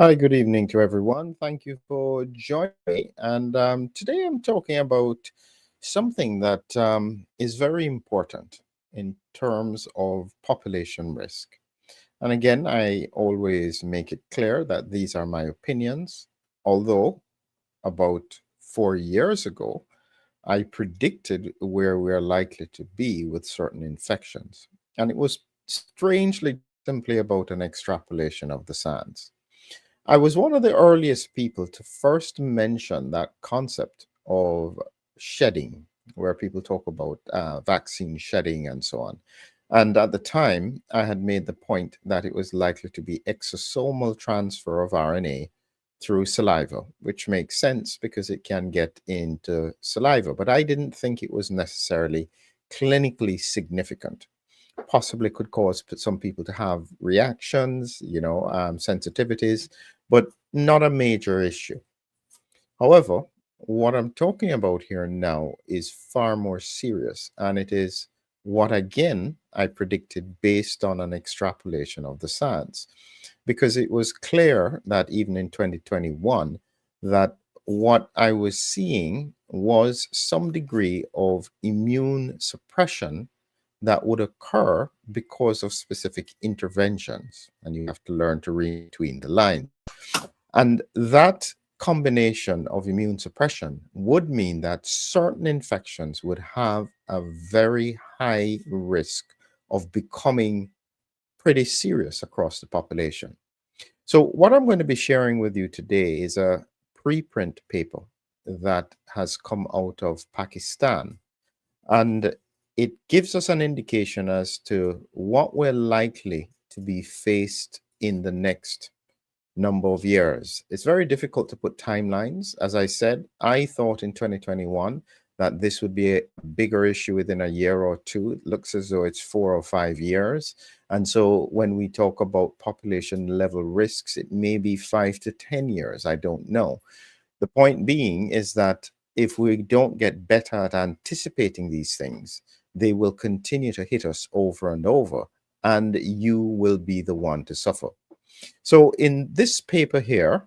Hi, good evening to everyone. Thank you for joining me. And today I'm talking about something that is very important in terms of population risk. And again, I always make it clear that these are my opinions, although about 4 years ago, I predicted where we're likely to be with certain infections. And it was strangely simply about an extrapolation of the science. I was one of the earliest people to first mention that concept of shedding, where people talk about vaccine shedding and so on. And at the time, I had made the point that it was likely to be exosomal transfer of RNA through saliva, which makes sense because it can get into saliva. But I didn't think it was necessarily clinically significant. Possibly could cause some people to have reactions, sensitivities, but not a major issue. However, what I'm talking about here now is far more serious, and it is what again I predicted based on an extrapolation of the science, because it was clear that even in 2021, that what I was seeing was some degree of immune suppression that would occur because of specific interventions, and you have to learn to read between the lines. And that combination of immune suppression would mean that certain infections would have a very high risk of becoming pretty serious across the population. So, what I'm going to be sharing with you today is a preprint paper that has come out of Pakistan. And it gives us an indication as to what we're likely to be faced in the next number of years. It's very difficult to put timelines. As I said, I thought in 2021 that this would be a bigger issue within a year or two. It looks as though it's 4 or 5 years. And so when we talk about population level risks, it may be 5 to 10 years. I don't know. The point being is that if we don't get better at anticipating these things, they will continue to hit us over and over, and you will be the one to suffer. So in this paper here,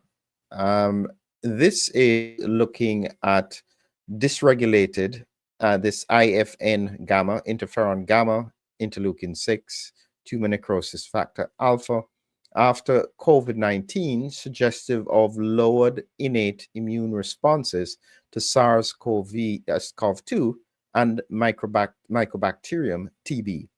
this is looking at dysregulated, this IFN gamma, interferon gamma, interleukin 6, tumor necrosis factor alpha, after COVID-19, suggestive of lowered innate immune responses to SARS-CoV-2 and Mycobacterium TB.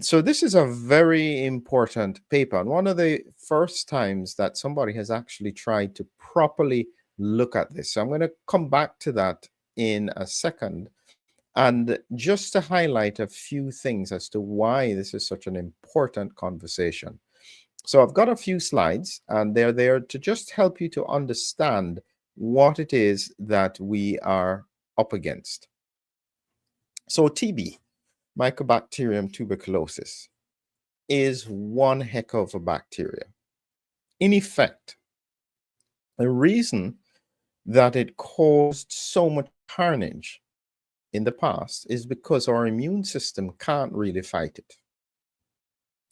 So this is a very important paper, and one of the first times that somebody has actually tried to properly look at this. So I'm going to come back to that in a second. And just to highlight a few things as to why this is such an important conversation. So I've got a few slides, and they're there to just help you to understand what it is that we are up against. So TB, Mycobacterium tuberculosis, is one heck of a bacteria. In effect, the reason that it caused so much carnage in the past is because our immune system can't really fight it.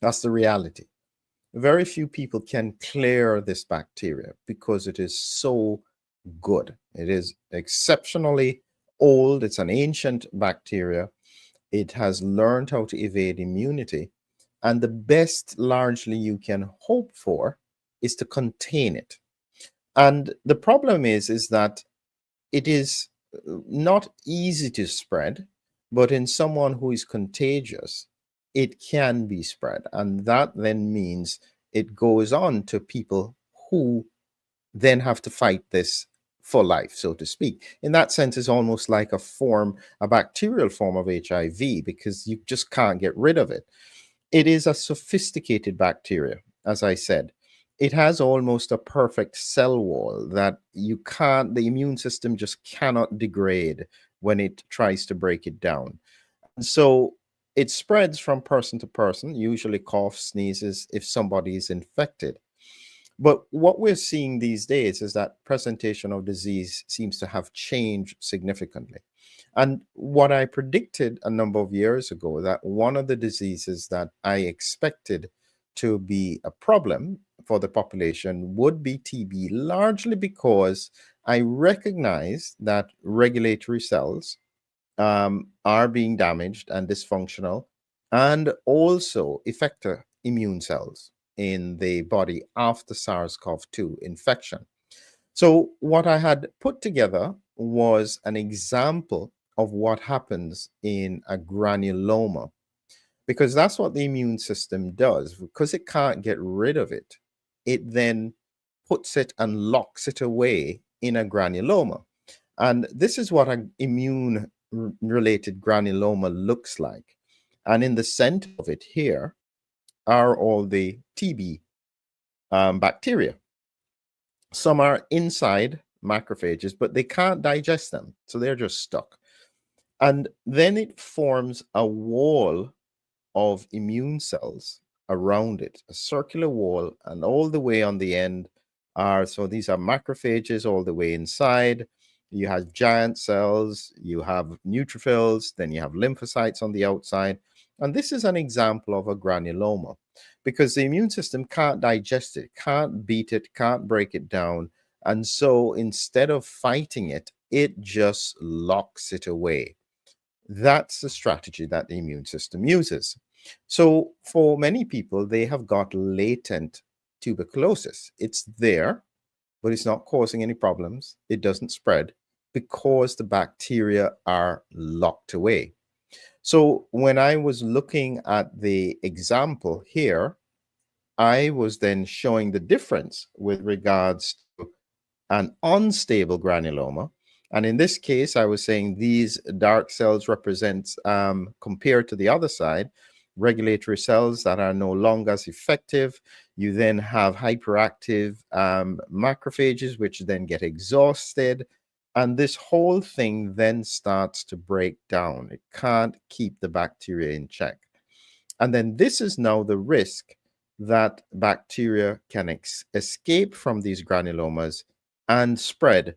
That's the reality. Very few people can clear this bacteria because it is so good. It is exceptionally old. It's an ancient bacteria. It has learned how to evade immunity. And the best, largely, you can hope for is to contain it. And the problem is that it is not easy to spread, but in someone who is contagious, it can be spread. And that then means it goes on to people who then have to fight this for life, so to speak. In that sense, it's almost like a bacterial form of HIV, because you just can't get rid of it. It is a sophisticated bacteria, as I said. It has almost a perfect cell wall that the immune system just cannot degrade when it tries to break it down. And so it spreads from person to person, usually coughs, sneezes, if somebody is infected. But what we're seeing these days is that presentation of disease seems to have changed significantly. And what I predicted a number of years ago, that one of the diseases that I expected to be a problem for the population would be TB, largely because I recognize that regulatory cells are being damaged and dysfunctional, and also effector immune cells in the body after SARS-CoV-2 infection. So, what I had put together was an example of what happens in a granuloma, because that's what the immune system does. Because it can't get rid of it, it then puts it and locks it away in a granuloma. And this is what an immune related granuloma looks like. And in the center of it here are all the TB bacteria. Some are inside macrophages, but they can't digest them. So they're just stuck. And then it forms a wall of immune cells around it, a circular wall, and all the way on the end are, so these are macrophages all the way inside. You have giant cells, you have neutrophils, then you have lymphocytes on the outside. And this is an example of a granuloma because the immune system can't digest it, can't beat it, can't break it down. And so instead of fighting it, it just locks it away. That's the strategy that the immune system uses. So for many people, they have got latent tuberculosis. It's there, but it's not causing any problems. It doesn't spread because the bacteria are locked away. So when I was looking at the example here, I was then showing the difference with regards to an unstable granuloma. And in this case, I was saying these dark cells represent, compared to the other side, regulatory cells that are no longer as effective. You then have hyperactive macrophages, which then get exhausted. And this whole thing then starts to break down. It can't keep the bacteria in check. And then this is now the risk that bacteria can escape from these granulomas and spread.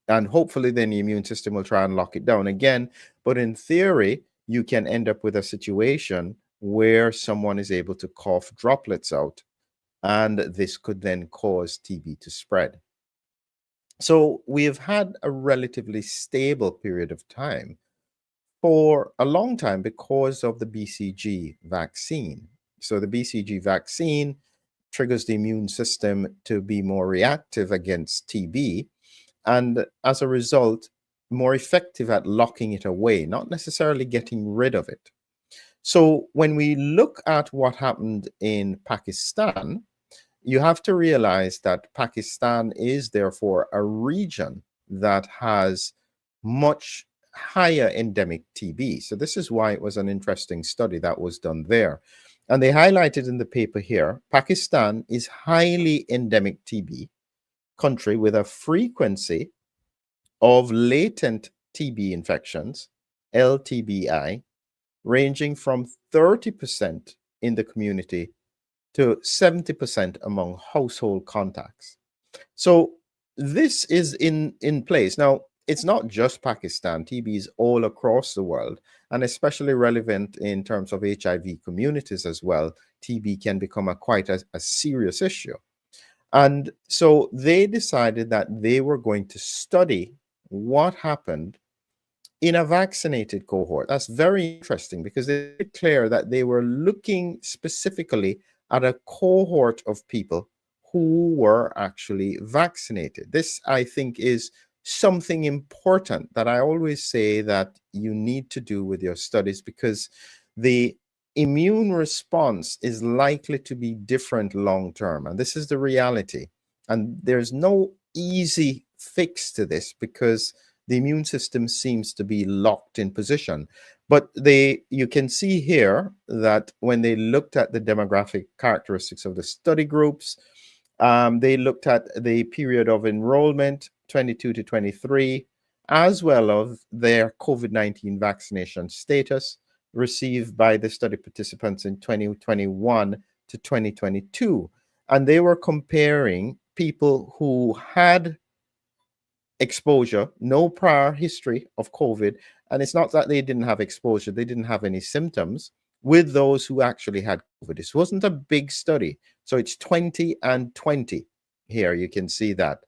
And hopefully then the immune system will try and lock it down again. But in theory, you can end up with a situation where someone is able to cough droplets out, and this could then cause TB to spread. So we have had a relatively stable period of time for a long time because of the BCG vaccine. So the BCG vaccine triggers the immune system to be more reactive against TB, and as a result, more effective at locking it away, not necessarily getting rid of it. So when we look at what happened in Pakistan, you have to realize that Pakistan is therefore a region that has much higher endemic TB. So this is why it was an interesting study that was done there. And they highlighted in the paper here, Pakistan is highly endemic TB country with a frequency of latent TB infections, LTBI, ranging from 30% in the community to 70% among household contacts. So this is in place. Now, it's not just Pakistan. TB is all across the world, and especially relevant in terms of HIV communities as well. TB can become quite a serious issue. And so they decided that they were going to study what happened in a vaccinated cohort. That's very interesting because they declared that they were looking specifically at a cohort of people who were actually vaccinated. This, I think, is something important that I always say that you need to do with your studies, because the immune response is likely to be different long term. And this is the reality. And there's no easy fix to this because the immune system seems to be locked in position. But you can see here that when they looked at the demographic characteristics of the study groups, they looked at the period of enrollment, 22 to 23, as well as their COVID-19 vaccination status received by the study participants in 2021 to 2022. And they were comparing people who had exposure, no prior history of COVID. And it's not that they didn't have exposure, they didn't have any symptoms, with those who actually had COVID. This wasn't a big study. So it's 20 and 20. Here you can see that.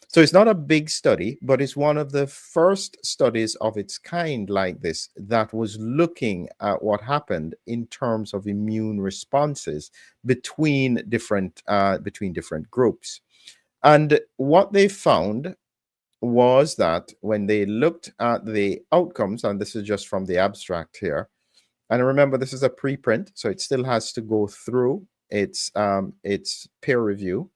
So it's not a big study, but it's one of the first studies of its kind like this that was looking at what happened in terms of immune responses between different groups. And what they found was that when they looked at the outcomes, and this is just from the abstract here, and remember this is a preprint, so it still has to go through its peer review.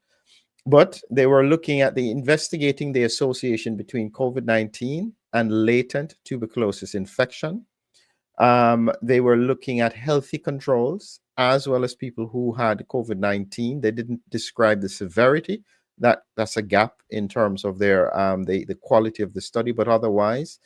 But they were looking at investigating the association between COVID-19 and latent tuberculosis infection. They were looking at healthy controls as well as people who had COVID-19. They didn't describe the severity. That's a gap in terms of their the quality of the study, but otherwise,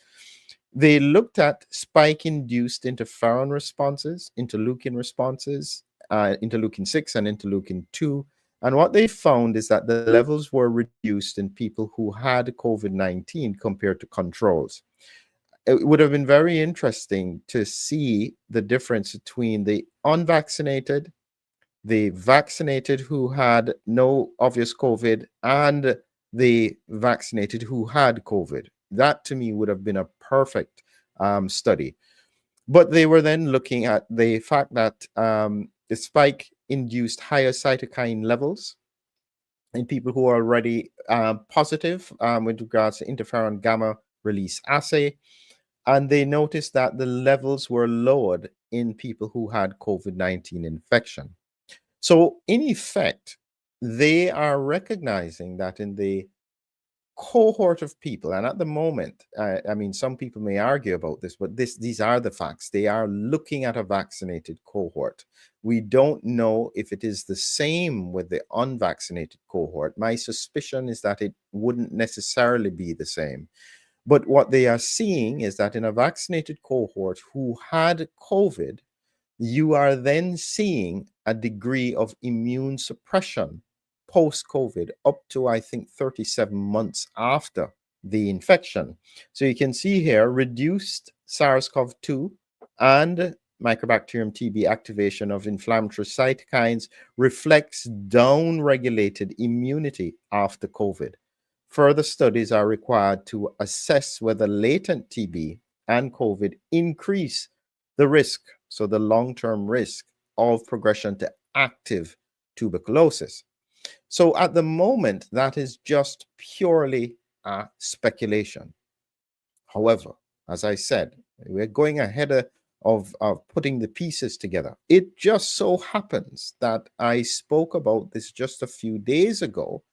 they looked at spike-induced interferon responses, interleukin responses, interleukin 6 and interleukin 2. And what they found is that the levels were reduced in people who had COVID-19 compared to controls. It would have been very interesting to see the difference between the unvaccinated, the vaccinated who had no obvious COVID, and the vaccinated who had COVID. That to me would have been a perfect study. But they were then looking at the fact that the spike induced higher cytokine levels in people who are already positive with regards to interferon gamma release assay. And they noticed that the levels were lowered in people who had COVID-19 infection. So in effect, they are recognizing that in the cohort of people, and at the moment, I mean, some people may argue about this, but these are the facts. They are looking at a vaccinated cohort. We don't know if it is the same with the unvaccinated cohort. My suspicion is that it wouldn't necessarily be the same. But what they are seeing is that in a vaccinated cohort who had COVID, you are then seeing a degree of immune suppression post-COVID up to, I think, 37 months after the infection. So you can see here reduced SARS-CoV-2 and Mycobacterium TB activation of inflammatory cytokines reflects down-regulated immunity after COVID. Further studies are required to assess whether latent TB and COVID increase the risk, so the long-term risk of progression to active tuberculosis. So at the moment, that is just purely speculation. However, as I said, we're going ahead of putting the pieces together. It just so happens that I spoke about this just a few days ago.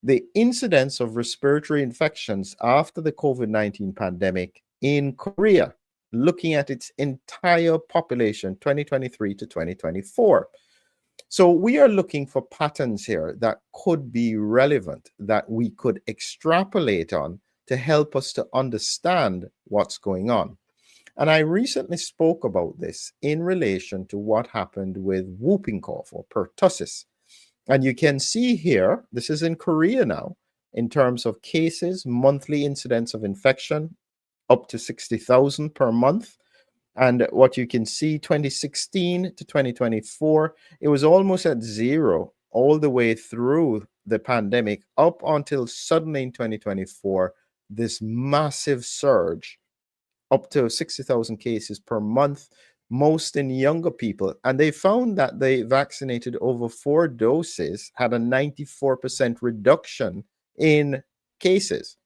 The incidence of respiratory infections after the COVID-19 pandemic in Korea, looking at its entire population, 2023 to 2024. So we are looking for patterns here that could be relevant, that we could extrapolate on to help us to understand what's going on. And I recently spoke about this in relation to what happened with whooping cough or pertussis. And you can see here, this is in Korea now, in terms of cases, monthly incidence of infection, up to 60,000 per month. And what you can see, 2016 to 2024, it was almost at zero all the way through the pandemic, up until suddenly in 2024, this massive surge, up to 60,000 cases per month, most in younger people. And they found that they vaccinated over 4 doses had a 94% reduction in cases.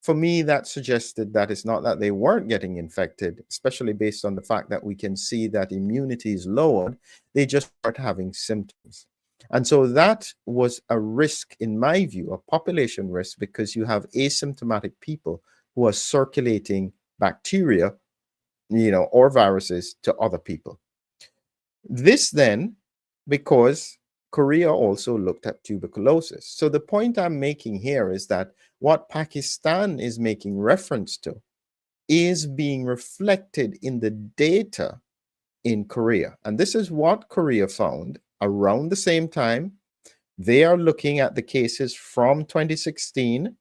For me, that suggested that it's not that they weren't getting infected, especially based on the fact that we can see that immunity is lowered. They just start having symptoms. And so that was a risk, in my view, a population risk, because you have asymptomatic people who are circulating bacteria, or viruses to other people. This then, because Korea also looked at tuberculosis. So the point I'm making here is that what Pakistan is making reference to is being reflected in the data in Korea. And this is what Korea found around the same time. They are looking at the cases from 2016.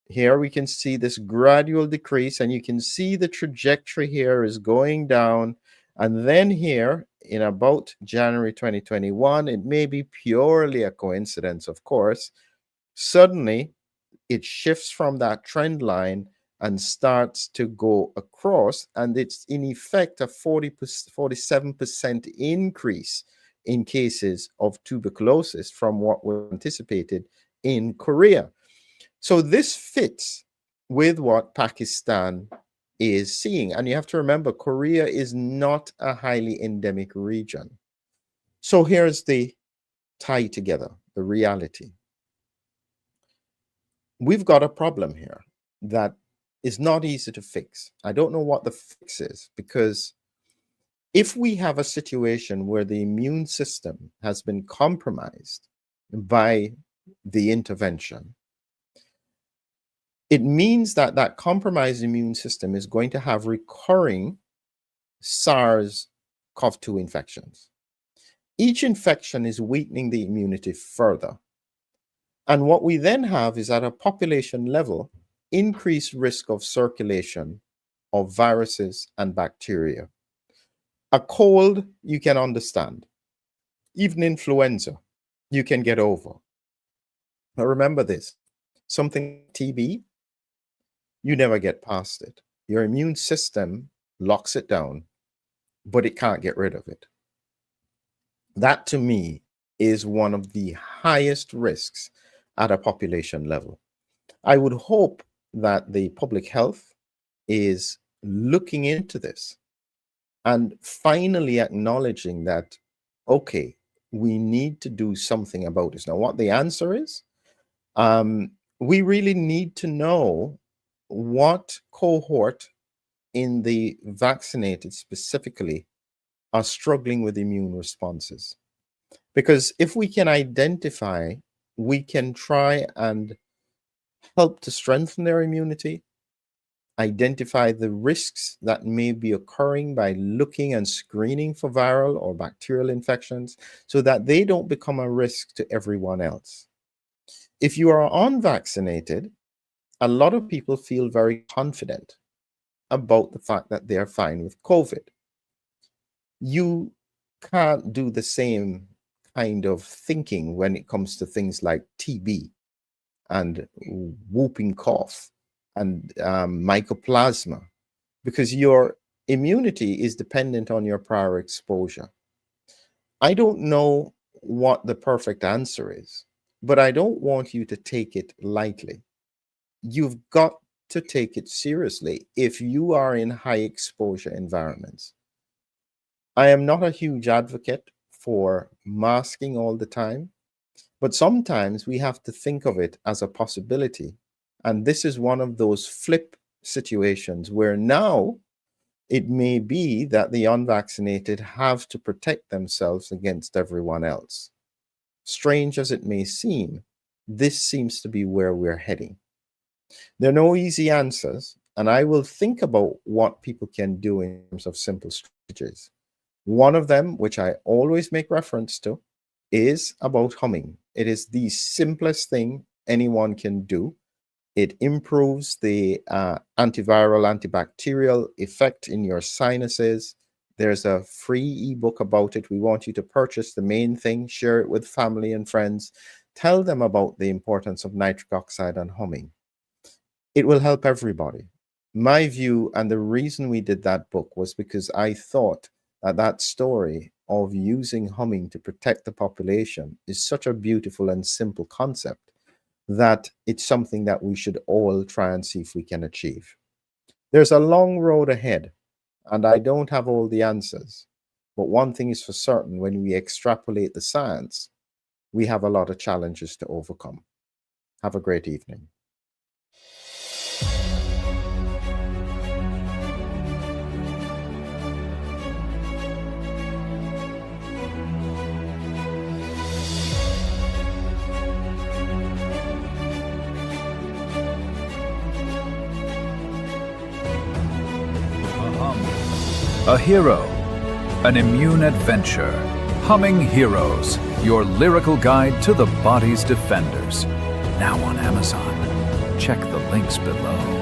Here we can see this gradual decrease, and you can see the trajectory here is going down. And then here in about January 2021, it may be purely a coincidence, of course, suddenly it shifts from that trend line and starts to go across, and it's in effect a 47% increase in cases of tuberculosis from what was anticipated in Korea. So this fits with what Pakistan is seeing. And you have to remember, Korea is not a highly endemic region. So here's the tie together, the reality. We've got a problem here that is not easy to fix. I don't know what the fix is, because if we have a situation where the immune system has been compromised by the intervention, it means that that compromised immune system is going to have recurring SARS-CoV-2 infections. Each infection is weakening the immunity further. And what we then have is, at a population level, increased risk of circulation of viruses and bacteria. A cold, you can understand. Even influenza, you can get over. Now remember this, something like TB, you never get past it. Your immune system locks it down, but it can't get rid of it. That, to me, is one of the highest risks at a population level. I would hope that the public health is looking into this and finally acknowledging that, okay, we need to do something about this. Now, what the answer is, we really need to know what cohort in the vaccinated specifically are struggling with immune responses. Because if we can identify, we can try and help to strengthen their immunity, identify the risks that may be occurring by looking and screening for viral or bacterial infections so that they don't become a risk to everyone else. If you are unvaccinated, a lot of people feel very confident about the fact that they're fine with COVID. You can't do the same kind of thinking when it comes to things like TB and whooping cough and mycoplasma, because your immunity is dependent on your prior exposure. I don't know what the perfect answer is, but I don't want you to take it lightly. You've got to take it seriously if you are in high exposure environments. I am not a huge advocate for masking all the time, but sometimes we have to think of it as a possibility. And this is one of those flip situations where now it may be that the unvaccinated have to protect themselves against everyone else. Strange as it may seem, this seems to be where we're heading. There are no easy answers, and I will think about what people can do in terms of simple strategies. One of them, which I always make reference to, is about humming. It is the simplest thing anyone can do. It improves the antiviral, antibacterial effect in your sinuses. There's a free ebook about it. We want you to purchase. The main thing, share it with family and friends. Tell them about the importance of nitric oxide and humming. It will help everybody. My view, and the reason we did that book, was because I thought that that story of using humming to protect the population is such a beautiful and simple concept that it's something that we should all try and see if we can achieve. There's a long road ahead, and I don't have all the answers. But one thing is for certain, when we extrapolate the science, we have a lot of challenges to overcome. Have a great evening. A hero, an immune adventure. Humming Heroes, your lyrical guide to the body's defenders. Now on Amazon. Check the links below.